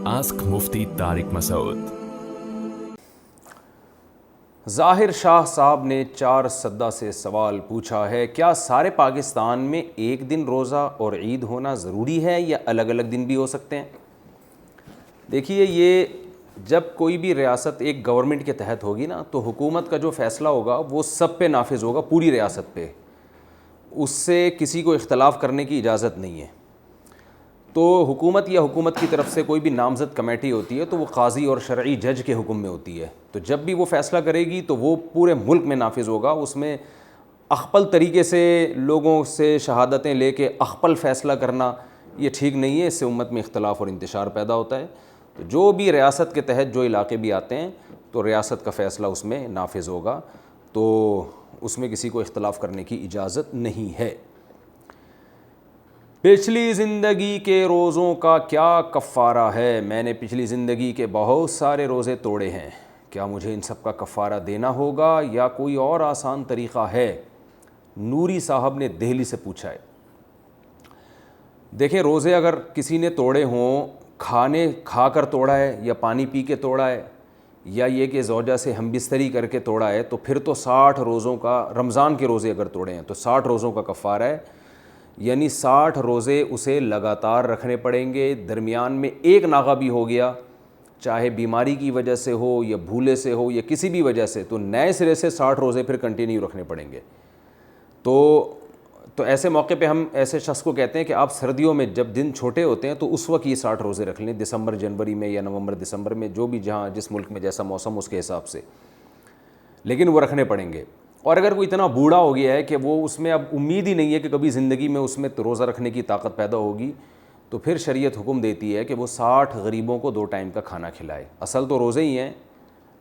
Ask Mufti Tariq Masood. ظاہر شاہ صاحب نے 4 سدہ سے سوال پوچھا ہے، کیا سارے پاکستان میں ایک دن روزہ اور عید ہونا ضروری ہے یا الگ الگ دن بھی ہو سکتے ہیں؟ دیکھیے، یہ جب کوئی بھی ریاست ایک گورنمنٹ کے تحت ہوگی نا، تو حکومت کا جو فیصلہ ہوگا وہ سب پہ نافذ ہوگا، پوری ریاست پہ، اس سے کسی کو اختلاف کرنے کی اجازت نہیں ہے۔ تو حکومت یا حکومت کی طرف سے کوئی بھی نامزد کمیٹی ہوتی ہے تو وہ قاضی اور شرعی جج کے حکم میں ہوتی ہے، تو جب بھی وہ فیصلہ کرے گی تو وہ پورے ملک میں نافذ ہوگا۔ اس میں اخپل طریقے سے لوگوں سے شہادتیں لے کے اخپل فیصلہ کرنا یہ ٹھیک نہیں ہے، اس سے امت میں اختلاف اور انتشار پیدا ہوتا ہے۔ تو جو بھی ریاست کے تحت جو علاقے بھی آتے ہیں تو ریاست کا فیصلہ اس میں نافذ ہوگا، تو اس میں کسی کو اختلاف کرنے کی اجازت نہیں ہے۔ پچھلی زندگی کے روزوں کا کیا کفارہ ہے؟ میں نے پچھلی زندگی کے بہت سارے روزے توڑے ہیں، کیا مجھے ان سب کا کفارہ دینا ہوگا یا کوئی اور آسان طریقہ ہے؟ نوری صاحب نے دہلی سے پوچھا ہے۔ دیکھیں، روزے اگر کسی نے توڑے ہوں، کھا کر توڑا ہے یا پانی پی کے توڑا ہے یا یہ کہ زوجہ سے ہم بستری کر کے توڑا ہے، تو پھر تو 60 روزوں کا، رمضان کے روزے اگر توڑے ہیں تو 60 روزوں کا کفارہ ہے، یعنی 60 روزے اسے لگاتار رکھنے پڑیں گے۔ درمیان میں ایک ناغہ بھی ہو گیا، چاہے بیماری کی وجہ سے ہو یا بھولے سے ہو یا کسی بھی وجہ سے، تو نئے سرے سے 60 روزے پھر کنٹینیو رکھنے پڑیں گے۔ تو ایسے موقع پہ ہم ایسے شخص کو کہتے ہیں کہ آپ سردیوں میں جب دن چھوٹے ہوتے ہیں تو اس وقت یہ 60 روزے رکھ لیں، دسمبر جنوری میں یا نومبر دسمبر میں، جو بھی جہاں جس ملک میں جیسا موسم اس کے حساب سے، لیکن وہ رکھنے پڑیں گے۔ اور اگر کوئی اتنا بوڑھا ہو گیا ہے کہ وہ اس میں اب امید ہی نہیں ہے کہ کبھی زندگی میں اس میں روزہ رکھنے کی طاقت پیدا ہوگی، تو پھر شریعت حکم دیتی ہے کہ وہ 60 غریبوں کو 2 ٹائم کا کھانا کھلائے۔ اصل تو روزے ہی ہیں،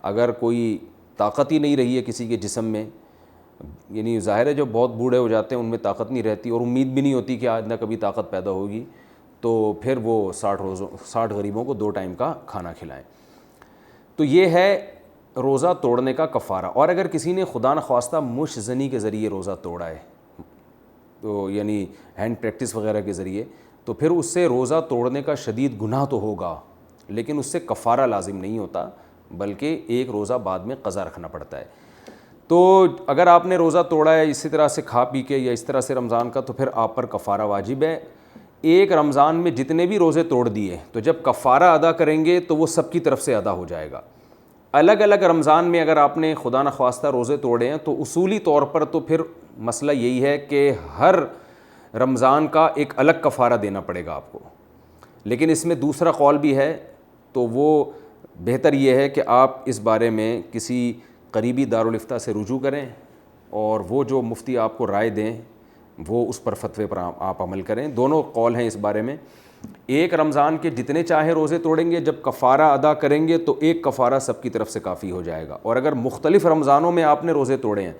اگر کوئی طاقت ہی نہیں رہی ہے کسی کے جسم میں، یعنی ظاہر ہے جو بہت بوڑھے ہو جاتے ہیں ان میں طاقت نہیں رہتی اور امید بھی نہیں ہوتی کہ آج نہ کبھی طاقت پیدا ہوگی، تو پھر وہ 60 غریبوں کو 2 ٹائم کا کھانا کھلائیں۔ تو یہ ہے روزہ توڑنے کا کفارہ۔ اور اگر کسی نے خدا نخواستہ مش زنی کے ذریعے روزہ توڑا ہے، تو یعنی ہینڈ پریکٹس وغیرہ کے ذریعے، تو پھر اس سے روزہ توڑنے کا شدید گناہ تو ہوگا، لیکن اس سے کفارہ لازم نہیں ہوتا، بلکہ ایک روزہ بعد میں قضا رکھنا پڑتا ہے۔ تو اگر آپ نے روزہ توڑا ہے اسی طرح سے کھا پی کے یا اس طرح سے رمضان کا، تو پھر آپ پر کفارہ واجب ہے۔ ایک رمضان میں جتنے بھی روزے توڑ دیے تو جب کفارہ ادا کریں گے تو وہ سب کی طرف سے ادا ہو جائے گا۔ الگ الگ رمضان میں اگر آپ نے خدا نخواستہ روزے توڑے ہیں تو اصولی طور پر تو پھر مسئلہ یہی ہے کہ ہر رمضان کا ایک الگ کفارہ دینا پڑے گا آپ کو۔ لیکن اس میں دوسرا قول بھی ہے، تو وہ بہتر یہ ہے کہ آپ اس بارے میں کسی قریبی دارالافتاء سے رجوع کریں اور وہ جو مفتی آپ کو رائے دیں وہ اس پر فتوے پر آپ عمل کریں۔ دونوں قول ہیں اس بارے میں۔ ایک رمضان کے جتنے چاہے روزے توڑیں گے، جب کفارہ ادا کریں گے تو ایک کفارہ سب کی طرف سے کافی ہو جائے گا۔ اور اگر مختلف رمضانوں میں آپ نے روزے توڑے ہیں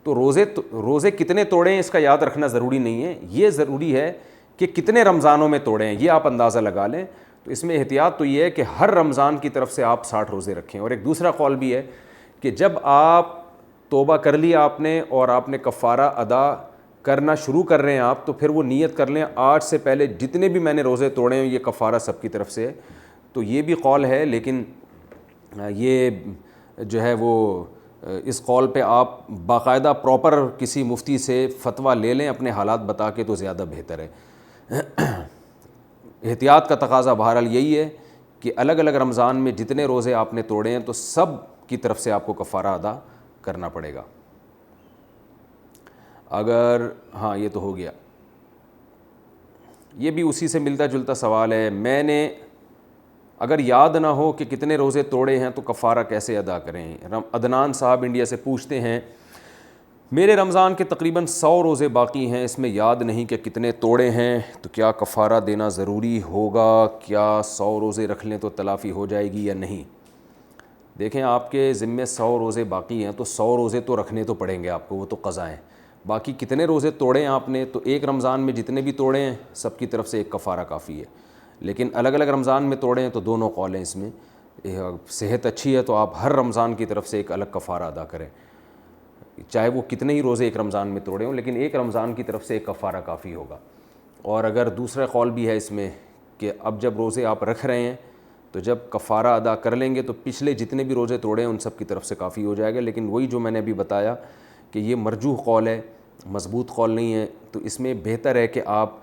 تو روزے کتنے توڑے ہیں اس کا یاد رکھنا ضروری نہیں ہے، یہ ضروری ہے کہ کتنے رمضانوں میں توڑے ہیں، یہ آپ اندازہ لگا لیں۔ تو اس میں احتیاط تو یہ ہے کہ ہر رمضان کی طرف سے آپ 60 روزے رکھیں۔ اور ایک دوسرا قول بھی ہے کہ جب آپ توبہ کر لیا آپ نے اور آپ نے کفارہ ادا کرنا شروع کر رہے ہیں آپ، تو پھر وہ نیت کر لیں آج سے پہلے جتنے بھی میں نے روزے توڑے ہیں یہ کفارہ سب کی طرف سے ہے۔ تو یہ بھی قول ہے، لیکن یہ جو ہے وہ اس قول پہ آپ باقاعدہ پراپر کسی مفتی سے فتویٰ لے لیں اپنے حالات بتا کے، تو زیادہ بہتر ہے۔ احتیاط کا تقاضا بہرحال یہی ہے کہ الگ الگ رمضان میں جتنے روزے آپ نے توڑے ہیں تو سب کی طرف سے آپ کو کفارہ ادا کرنا پڑے گا۔ اگر ہاں یہ تو ہو گیا، یہ بھی اسی سے ملتا جلتا سوال ہے۔ میں نے اگر یاد نہ ہو کہ کتنے روزے توڑے ہیں تو کفارہ کیسے ادا کریں؟ عدنان صاحب انڈیا سے پوچھتے ہیں، میرے رمضان کے تقریباً 100 روزے باقی ہیں، اس میں یاد نہیں کہ کتنے توڑے ہیں، تو کیا کفارہ دینا ضروری ہوگا؟ کیا 100 روزے رکھ لیں تو تلافی ہو جائے گی یا نہیں؟ دیکھیں، آپ کے ذمے 100 روزے باقی ہیں تو 100 روزے تو رکھنے تو پڑیں گے آپ کو، وہ تو قضا ہیں۔ باقی کتنے روزے توڑے ہیں آپ نے، تو ایک رمضان میں جتنے بھی توڑے ہیں سب کی طرف سے ایک کفارہ کافی ہے۔ لیکن الگ الگ رمضان میں توڑے ہیں تو دونوں قول ہیں اس میں۔ صحت اچھی ہے تو آپ ہر رمضان کی طرف سے ایک الگ کفارہ ادا کریں، چاہے وہ کتنے ہی روزے ایک رمضان میں توڑے ہوں، لیکن ایک رمضان کی طرف سے ایک کفارہ کافی ہوگا۔ اور اگر دوسرا قول بھی ہے اس میں کہ اب جب روزے آپ رکھ رہے ہیں تو جب کفارہ ادا کر لیں گے تو پچھلے جتنے بھی روزے توڑے ہیں ان سب کی طرف سے کافی ہو جائے گا. لیکن وہی جو میں نے ابھی بتایا کہ یہ مرجوح قول ہے, مضبوط قول نہیں ہے, تو اس میں بہتر ہے کہ آپ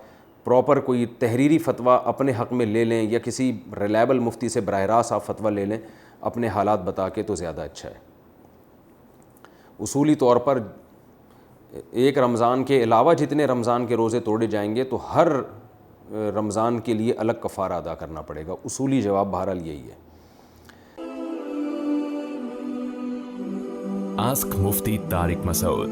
پراپر کوئی تحریری فتویٰ اپنے حق میں لے لیں یا کسی ریلائبل مفتی سے براہ راست آپ فتویٰ لے لیں اپنے حالات بتا کے, تو زیادہ اچھا ہے. اصولی طور پر ایک رمضان کے علاوہ جتنے رمضان کے روزے توڑے جائیں گے تو ہر رمضان کے لیے الگ کفارہ ادا کرنا پڑے گا. اصولی جواب بہرحال یہی ہے. آسک مفتی طارق مسعود.